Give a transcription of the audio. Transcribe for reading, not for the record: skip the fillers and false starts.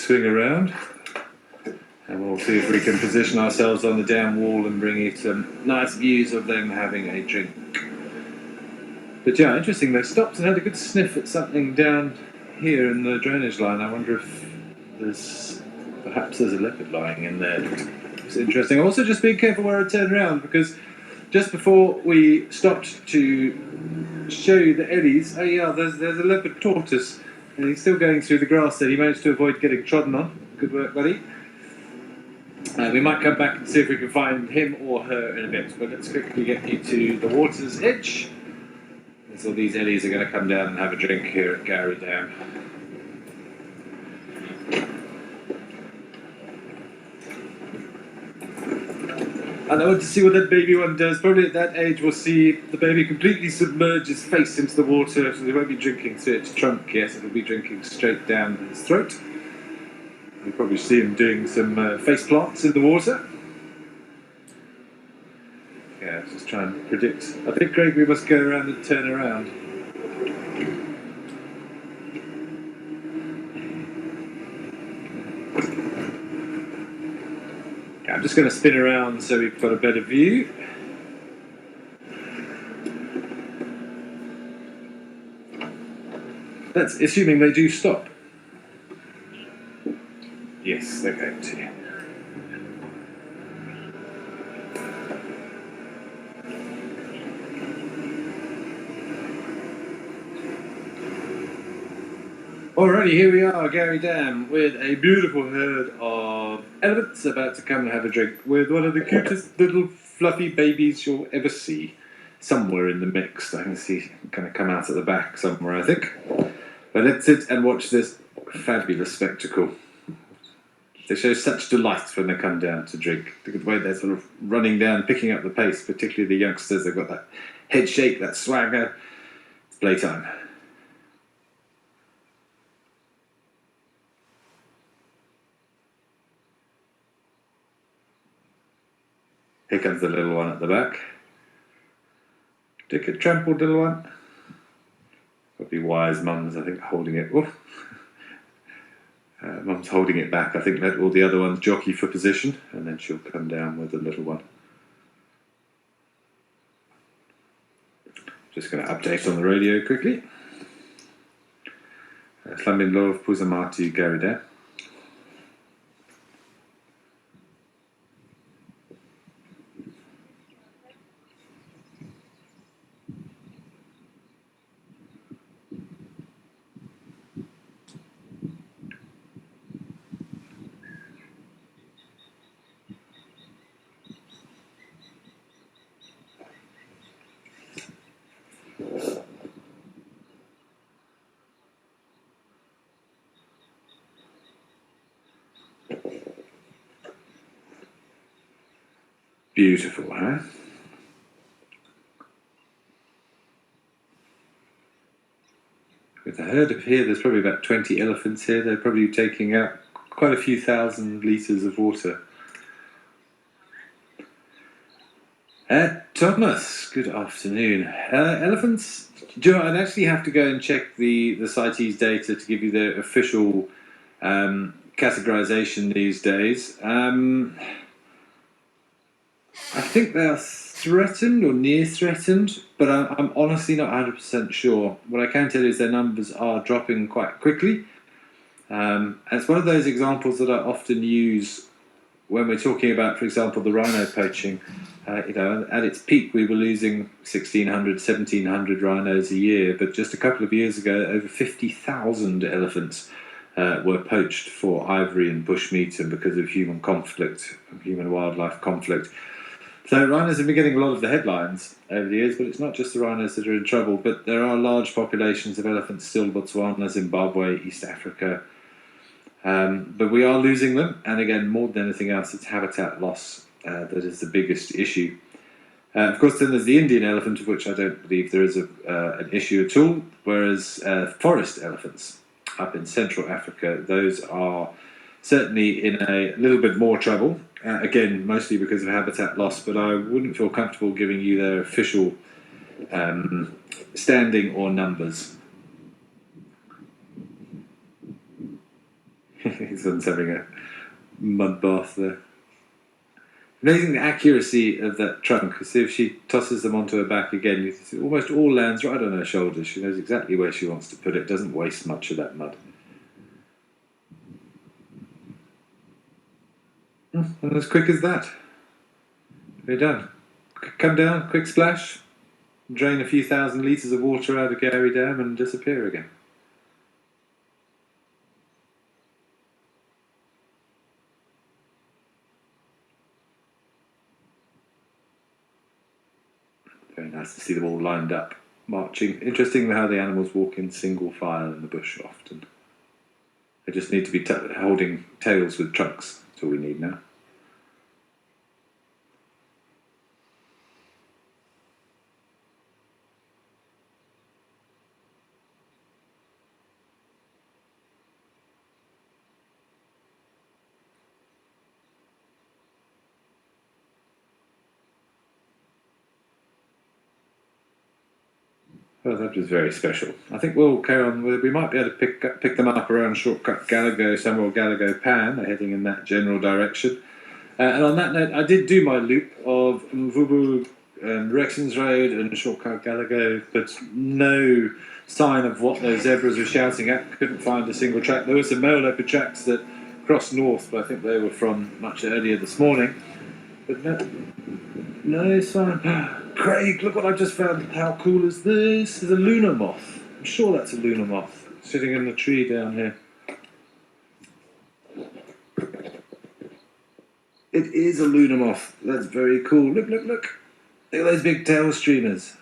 swing around, and we'll see if we can position ourselves on the dam wall and bring you some nice views of them having a drink. But yeah, interesting, they stopped and had a good sniff at something down here in the drainage line. I wonder if perhaps there's a leopard lying in there. It's interesting. Also, just be careful where I turn around, because just before we stopped to show you the eddies, oh yeah, there's a leopard tortoise, and he's still going through the grass there. He managed to avoid getting trodden on. Good work, buddy. We might come back and see if we can find him or her in a bit, but let's quickly get you to the water's edge. So these eddies are going to come down and have a drink here at Gowrie Dam. And I want to see what that baby one does. Probably at that age we'll see the baby completely submerge his face into the water, so they won't be drinking through its trunk yet, it'll be drinking straight down his throat. You'll probably see him doing some face plants in the water. Yeah, just try and predict. I think, Greg, we must go around and turn around. Yeah, I'm just going to spin around so we've got a better view. That's assuming they do stop. Yes, they're going to. Alrighty, here we are, Gowrie Dam, with a beautiful herd of elephants about to come and have a drink, with one of the cutest little fluffy babies you'll ever see. Somewhere in the mix. I can see him kind of come out at the back somewhere, I think. But let's sit and watch this fabulous spectacle. They show such delight when they come down to drink. Look at the way they're sort of running down, picking up the pace, particularly the youngsters. They've got that head shake, that swagger. It's playtime. Here comes the little one at the back. Take a trampled little one. Got to be wise, Mum's, I think, holding it. Mum's holding it back. I think let all the other ones jockey for position, and then she'll come down with the little one. Just going to update on the radio quickly. Llambin Love, Puzamatu, Gowrie Dam. Beautiful, huh? With the herd of here, there's probably about 20 elephants here. They're probably taking out quite a few thousand litres of water. Thomas, good afternoon. Elephants, do you know, I'd actually have to go and check the CITES data to give you the official categorisation these days. I think they are threatened or near threatened, but I'm honestly not 100% sure. What I can tell you is their numbers are dropping quite quickly. And it's one of those examples that I often use when we're talking about, for example, the rhino poaching. At its peak, we were losing 1,600, 1,700 rhinos a year, but just a couple of years ago, over 50,000 elephants were poached for ivory and bushmeat, and because of human conflict, human-wildlife conflict. So rhinos have been getting a lot of the headlines over the years, but it's not just the rhinos that are in trouble, but there are large populations of elephants still in Botswana, Zimbabwe, East Africa. But we are losing them, and again, more than anything else, it's habitat loss that is the biggest issue. Of course, then there's the Indian elephant, of which I don't believe there is an issue at all, whereas forest elephants up in Central Africa, those are certainly in a little bit more trouble, again, mostly because of habitat loss, but I wouldn't feel comfortable giving you their official standing or numbers. His one's having a mud bath there. Amazing the accuracy of that trunk, because if she tosses them onto her back again, you see almost all lands right on her shoulders. She knows exactly where she wants to put it, doesn't waste much of that mud. And as quick as that, we're done. Come down, quick splash, drain a few thousand litres of water out of Gary Dam and disappear again. Very nice to see them all lined up, marching. Interesting how the animals walk in single file in the bush often. They just need to be holding tails with trunks. That's all we need now. Oh, that was very special. I think we'll carry on. We might be able to pick them up around Shortcut Gallego, Samuel Gallego Pan. They're heading in that general direction. And on that note, I did do my loop of Mvubu and Rexon's Road and Shortcut Gallego, but no sign of what those zebras were shouting at. Couldn't find a single track. There were some male leopard tracks that crossed north, but I think they were from much earlier this morning. But no sign. Craig, look what I've just found. How cool is this? There's a lunar moth. I'm sure that's a lunar moth sitting in the tree down here. It is a lunar moth. That's very cool. Look, look, look. Look at those big tail streamers.